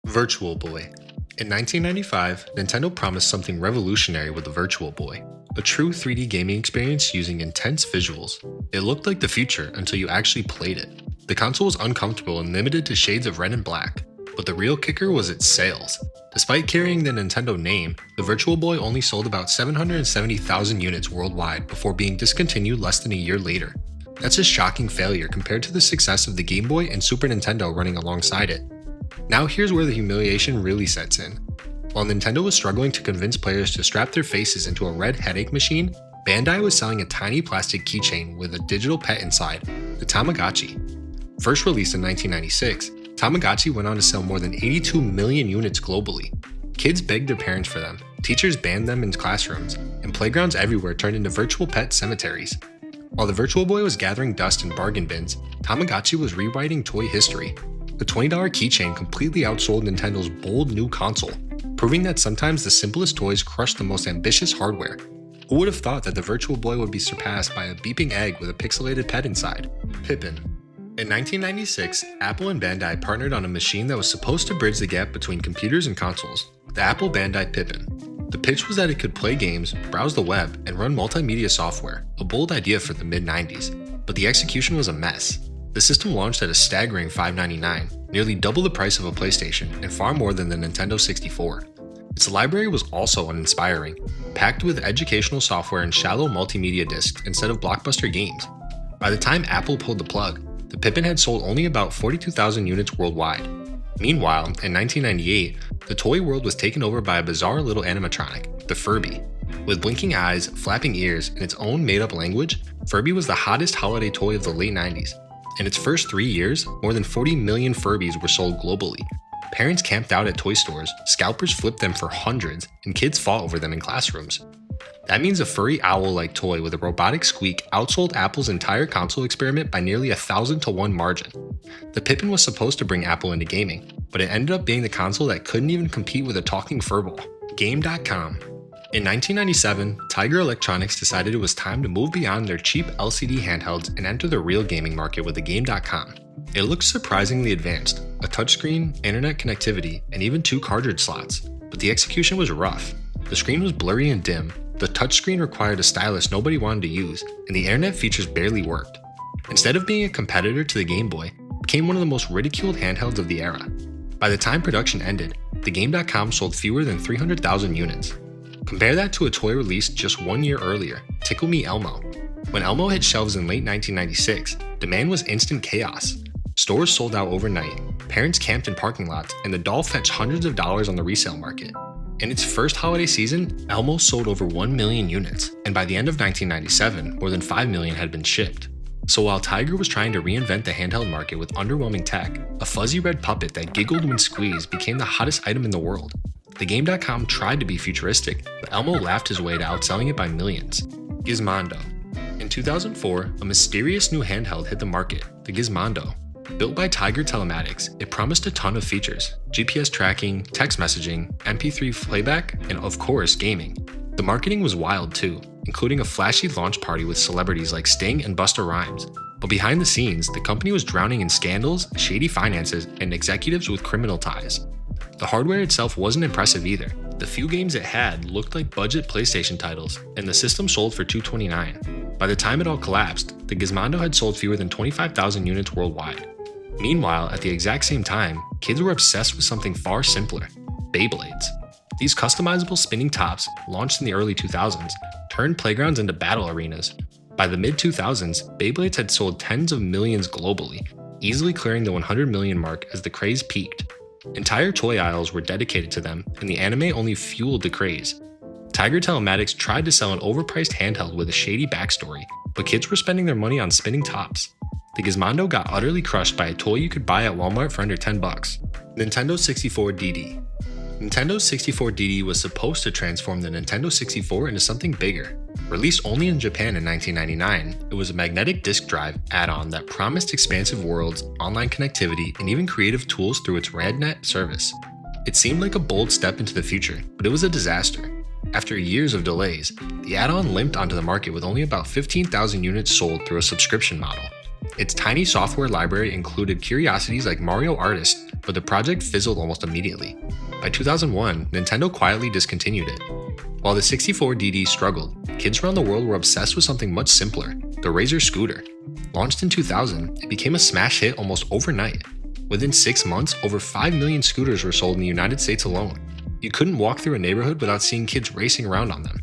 Virtual Boy. In 1995, Nintendo promised something revolutionary with the Virtual Boy, a true 3D gaming experience using intense visuals. It looked like the future until you actually played it. The console was uncomfortable and limited to shades of red and black, but the real kicker was its sales. Despite carrying the Nintendo name, the Virtual Boy only sold about 770,000 units worldwide before being discontinued less than a year later. That's a shocking failure compared to the success of the Game Boy and Super Nintendo running alongside it. Now here's where the humiliation really sets in. While Nintendo was struggling to convince players to strap their faces into a red headache machine, Bandai was selling a tiny plastic keychain with a digital pet inside, the Tamagotchi. First released in 1996, Tamagotchi went on to sell more than 82 million units globally. Kids begged their parents for them, teachers banned them in classrooms, and playgrounds everywhere turned into virtual pet cemeteries. While the Virtual Boy was gathering dust in bargain bins, Tamagotchi was rewriting toy history. The $20 keychain completely outsold Nintendo's bold new console, proving that sometimes the simplest toys crush the most ambitious hardware. Who would have thought that the Virtual Boy would be surpassed by a beeping egg with a pixelated pet inside? Pippin. In 1996, Apple and Bandai partnered on a machine that was supposed to bridge the gap between computers and consoles, the Apple Bandai Pippin. The pitch was that it could play games, browse the web, and run multimedia software, a bold idea for the mid-90s, but the execution was a mess. The system launched at a staggering $599, nearly double the price of a PlayStation and far more than the Nintendo 64. Its library was also uninspiring, packed with educational software and shallow multimedia discs instead of blockbuster games. By the time Apple pulled the plug, the Pippin had sold only about 42,000 units worldwide. Meanwhile, in 1998, the toy world was taken over by a bizarre little animatronic, the Furby. With blinking eyes, flapping ears, and its own made-up language, Furby was the hottest holiday toy of the late 90s. In its first 3 years, more than 40 million Furbies were sold globally. Parents camped out at toy stores, scalpers flipped them for hundreds, and kids fought over them in classrooms. That means a furry owl-like toy with a robotic squeak outsold Apple's entire console experiment by nearly 1,000 to 1 margin. The Pippin was supposed to bring Apple into gaming, but it ended up being the console that couldn't even compete with a talking furball. Game.com. In 1997, Tiger Electronics decided it was time to move beyond their cheap LCD handhelds and enter the real gaming market with the Game.com. It looked surprisingly advanced, a touchscreen, internet connectivity, and even 2 cartridge slots, but the execution was rough. The screen was blurry and dim, the touchscreen required a stylus nobody wanted to use, and the internet features barely worked. Instead of being a competitor to the Game Boy, it became one of the most ridiculed handhelds of the era. By the time production ended, the Game.com sold fewer than 300,000 units. Compare that to a toy released just 1 year earlier, Tickle Me Elmo. When Elmo hit shelves in late 1996, demand was instant chaos. Stores sold out overnight, parents camped in parking lots, and the doll fetched hundreds of dollars on the resale market. In its first holiday season, Elmo sold over 1 million units, and by the end of 1997, more than 5 million had been shipped. So while Tiger was trying to reinvent the handheld market with underwhelming tech, a fuzzy red puppet that giggled when squeezed became the hottest item in the world. The Game.com tried to be futuristic, but Elmo laughed his way to outselling it by millions. Gizmondo. In 2004, a mysterious new handheld hit the market, the Gizmondo. Built by Tiger Telematics, it promised a ton of features: GPS tracking, text messaging, MP3 playback, and of course, gaming. The marketing was wild too, including a flashy launch party with celebrities like Sting and Busta Rhymes. But behind the scenes, the company was drowning in scandals, shady finances, and executives with criminal ties. The hardware itself wasn't impressive either. The few games it had looked like budget PlayStation titles, and the system sold for $229. By the time it all collapsed, the Gizmondo had sold fewer than 25,000 units worldwide. Meanwhile, at the exact same time, kids were obsessed with something far simpler: Beyblades. These customizable spinning tops, launched in the early 2000s, turned playgrounds into battle arenas. By the mid-2000s, Beyblades had sold tens of millions globally, easily clearing the 100 million mark as the craze peaked. Entire toy aisles were dedicated to them, and the anime only fueled the craze. Tiger Telematics tried to sell an overpriced handheld with a shady backstory, but kids were spending their money on spinning tops. The Gizmondo got utterly crushed by a toy you could buy at Walmart for under $10. Nintendo 64 DD. Nintendo 64 DD was supposed to transform the Nintendo 64 into something bigger. Released only in Japan in 1999, it was a magnetic disk drive add-on that promised expansive worlds, online connectivity, and even creative tools through its RadNet service. It seemed like a bold step into the future, but it was a disaster. After years of delays, the add-on limped onto the market with only about 15,000 units sold through a subscription model. Its tiny software library included curiosities like Mario Artist, but the project fizzled almost immediately. By 2001, Nintendo quietly discontinued it. While the 64DD struggled, kids around the world were obsessed with something much simpler, the Razr scooter. Launched in 2000, it became a smash hit almost overnight. Within 6 months, over 5 million scooters were sold in the United States alone. You couldn't walk through a neighborhood without seeing kids racing around on them.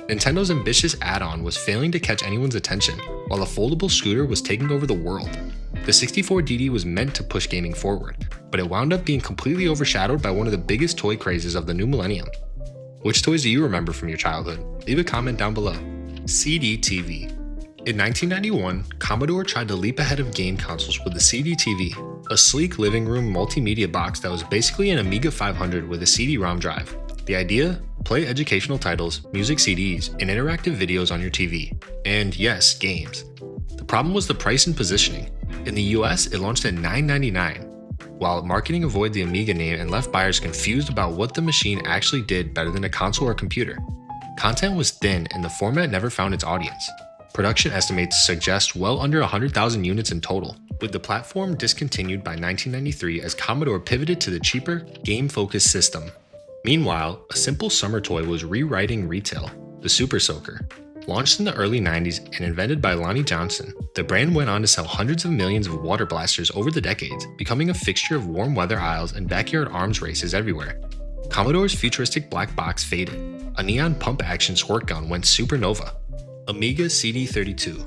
Nintendo's ambitious add-on was failing to catch anyone's attention, while the foldable scooter was taking over the world. The 64DD was meant to push gaming forward, but it wound up being completely overshadowed by one of the biggest toy crazes of the new millennium. Which toys do you remember from your childhood? Leave a comment down below. CD TV. In 1991, Commodore tried to leap ahead of game consoles with the CD TV, a sleek living room multimedia box that was basically an Amiga 500 with a CD-ROM drive. The idea? Play educational titles, music CDs, and interactive videos on your TV. And yes, games. The problem was the price and positioning. In the US, it launched at $9.99, while marketing avoided the Amiga name and left buyers confused about what the machine actually did better than a console or computer. Content was thin and the format never found its audience. Production estimates suggest well under 100,000 units in total, with the platform discontinued by 1993 as Commodore pivoted to the cheaper, game-focused system. Meanwhile, a simple summer toy was rewriting retail, the Super Soaker. Launched in the early 90s and invented by Lonnie Johnson, the brand went on to sell hundreds of millions of water blasters over the decades, becoming a fixture of warm weather aisles and backyard arms races everywhere. Commodore's futuristic black box faded. A neon pump-action squirt gun went supernova. Amiga CD32.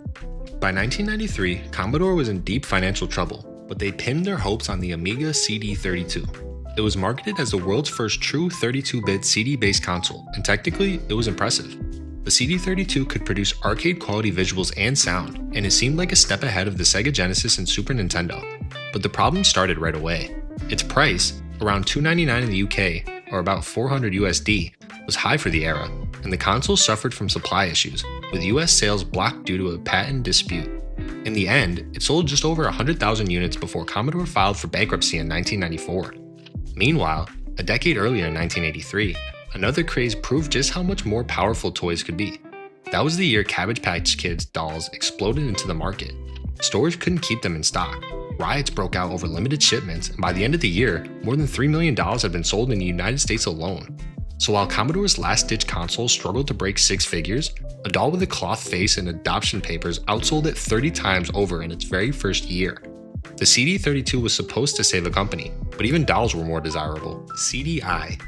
By 1993, Commodore was in deep financial trouble, but they pinned their hopes on the Amiga CD32. It was marketed as the world's first true 32-bit CD-based console, and technically, it was impressive. The CD32 could produce arcade-quality visuals and sound, and it seemed like a step ahead of the Sega Genesis and Super Nintendo. But the problem started right away. Its price, around $299 in the UK, or about $400 USD, was high for the era, and the console suffered from supply issues, with US sales blocked due to a patent dispute. In the end, it sold just over 100,000 units before Commodore filed for bankruptcy in 1994. Meanwhile, a decade earlier in 1983, another craze proved just how much more powerful toys could be. That was the year Cabbage Patch Kids dolls exploded into the market. Stores couldn't keep them in stock. Riots broke out over limited shipments, and by the end of the year, more than $3 million had been sold in the United States alone. So while Commodore's last-ditch console struggled to break 6 figures, a doll with a cloth face and adoption papers outsold it 30 times over in its very first year. The CD32 was supposed to save a company, but even dolls were more desirable. CDI.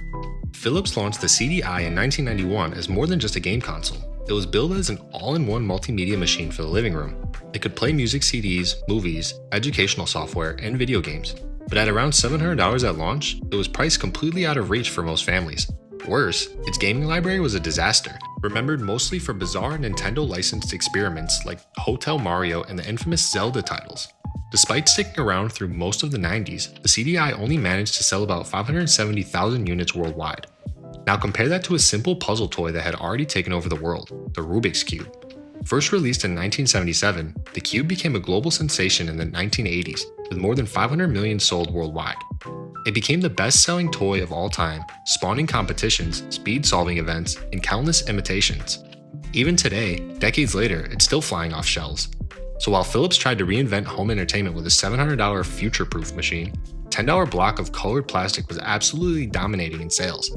Philips launched the CDI in 1991 as more than just a game console. It was billed as an all-in-one multimedia machine for the living room. It could play music CDs, movies, educational software, and video games. But at around $700 at launch, it was priced completely out of reach for most families. Worse, its gaming library was a disaster, remembered mostly for bizarre Nintendo-licensed experiments like Hotel Mario and the infamous Zelda titles. Despite sticking around through most of the 90s, the CDI only managed to sell about 570,000 units worldwide. Now compare that to a simple puzzle toy that had already taken over the world, the Rubik's Cube. First released in 1977, the Cube became a global sensation in the 1980s, with more than 500 million sold worldwide. It became the best-selling toy of all time, spawning competitions, speed-solving events, and countless imitations. Even today, decades later, it's still flying off shelves. So while Philips tried to reinvent home entertainment with a $700 future-proof machine, a $10 block of colored plastic was absolutely dominating in sales.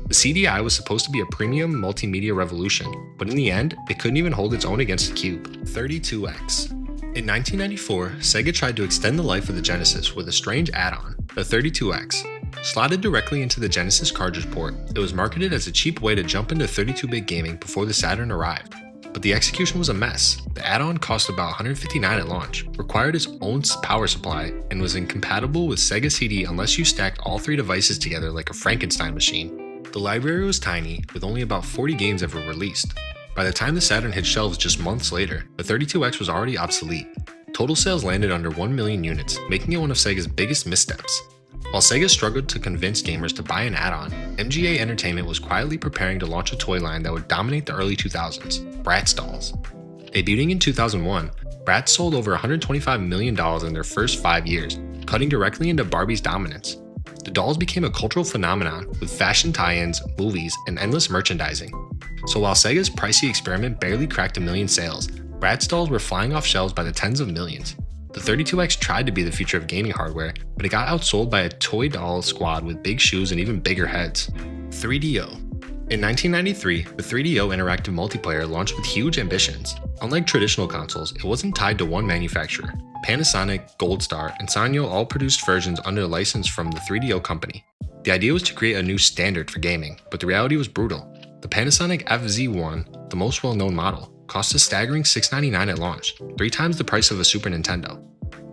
The CDI was supposed to be a premium multimedia revolution, but in the end, it couldn't even hold its own against the Cube. 32X. In 1994, Sega tried to extend the life of the Genesis with a strange add-on, the 32X. Slotted directly into the Genesis cartridge port, it was marketed as a cheap way to jump into 32-bit gaming before the Saturn arrived. But the execution was a mess. The add-on cost about $159 at launch, required its own power supply, and was incompatible with Sega CD unless you stacked all 3 devices together like a Frankenstein machine. The library was tiny, with only about 40 games ever released. By the time the Saturn hit shelves just months later, the 32X was already obsolete. Total sales landed under 1 million units, making it one of Sega's biggest missteps. While Sega struggled to convince gamers to buy an add-on, MGA Entertainment was quietly preparing to launch a toy line that would dominate the early 2000s, Bratz dolls. Debuting in 2001, Bratz sold over $125 million in their first 5 years, cutting directly into Barbie's dominance. The dolls became a cultural phenomenon with fashion tie-ins, movies, and endless merchandising. So while Sega's pricey experiment barely cracked 1 million sales, Bratz dolls were flying off shelves by the tens of millions. The 32X tried to be the future of gaming hardware, but it got outsold by a toy doll squad with big shoes and even bigger heads. 3DO. In 1993, the 3DO interactive multiplayer launched with huge ambitions. Unlike traditional consoles, it wasn't tied to one manufacturer. Panasonic, Goldstar, and Sanyo all produced versions under a license from the 3DO company. The idea was to create a new standard for gaming, but the reality was brutal. The Panasonic FZ1, the most well-known model, cost a staggering $699 at launch, 3 times the price of a Super Nintendo.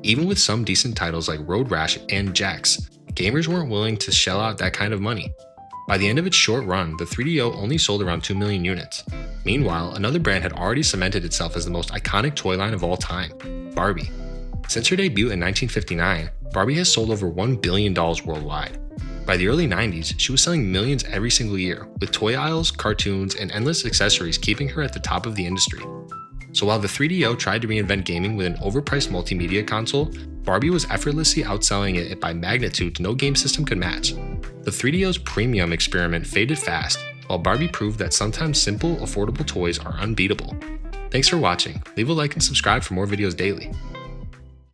Even with some decent titles like Road Rash and Jax, gamers weren't willing to shell out that kind of money. By the end of its short run, the 3DO only sold around 2 million units. Meanwhile, another brand had already cemented itself as the most iconic toy line of all time, Barbie. Since her debut in 1959, Barbie has sold over $1 billion worldwide. By the early 90s, she was selling millions every single year, with toy aisles, cartoons, and endless accessories keeping her at the top of the industry. So while the 3DO tried to reinvent gaming with an overpriced multimedia console, Barbie was effortlessly outselling it by magnitudes no game system could match. The 3DO's premium experiment faded fast, while Barbie proved that sometimes simple, affordable toys are unbeatable. Thanks for watching. Leave a like and subscribe for more videos daily.